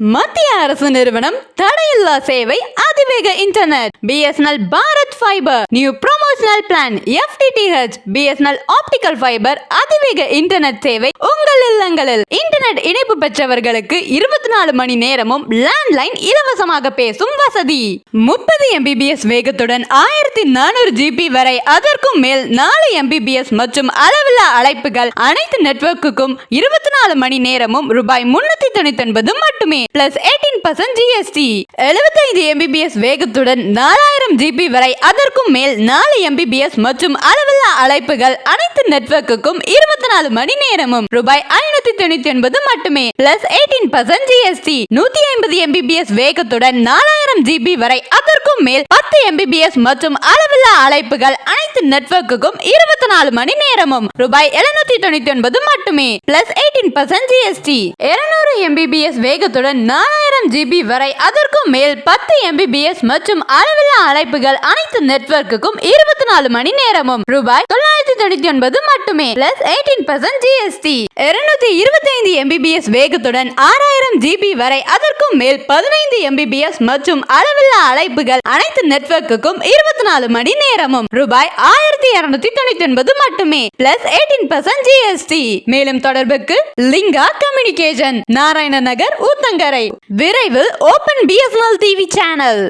மத்திய அரசு நிறுவனம் தடையில்லா சேவை அதிவேக internet BSNL Bharat fibre new promotional plan FTTH BSNL optical fibre அதிவேக இன்டர்நெட் சேவை உங்கள் இல்லங்களில் இன்டர்நெட் இணைப்பு பெற்றவர்களுக்கு 24 மணி நேரமும் லேண்ட்லைன் இலவசமாக பேசும் வசதி 30 Mbps வேகத்துடன் 1400 GB வரை அதற்கும் மேல் 4 Mbps மற்றும் அளவில்லா அழைப்புகள் அனைத்து நெட்வொர்க்குக்கும் 24 மணி நேரமும் ரூபாய் 399 மட்டுமே பிளஸ் 18% GST 75 Mbps வேகத்துடன் 4000 GB வரை அதற்கும் மேல் 4 Mbps மற்றும் அளவில்லா அழைப்புகள் அனைத்து நெட்வொர்க்குக்கும் 24 மணி நேரமும் ரூபாய் 599 மட்டுமே பிளஸ் 18% GST 150 Mbps வேகத்துடன் 4000 GB வரை அதற்கும் மேல் 10 Mbps மற்றும் அளவில்லா அழைப்புகள் அனைத்து நெட்வொர்க்குக்கும் 24 மணி நேரமும் ரூபாய் 799 மட்டுமே பிளஸ் 18% GST 200 Mbps வேகத்துடன் 4000 GB வரை அதற்கும் மேல் 10 Mbps மற்றும் அளவில்லா அழைப்புகள் அனைத்து நெட்வொர்க்குக்கும் 24 மணி நேரமும் ரூபாய் 999 மட்டுமே பிளஸ் 18% GST 225 Mbps வேகத்துடன் 6000 GB வரை அதற்கும் மேல் 15 Mbps மற்றும் அளவில்லா அழைப்புகள் அனைத்து நெட்வொர்க்குக்கும் 24 மணி நேரமும் ரூபாய் 1299 மட்டுமே பிளஸ் 18% GST மேலும் தொடர்புக்கு லிங்கா கம்யூனிகேஷன் நாராயண நகர் ஊத்தங்கரை விரைவில் ஓபன் BSNL TV சேனல்.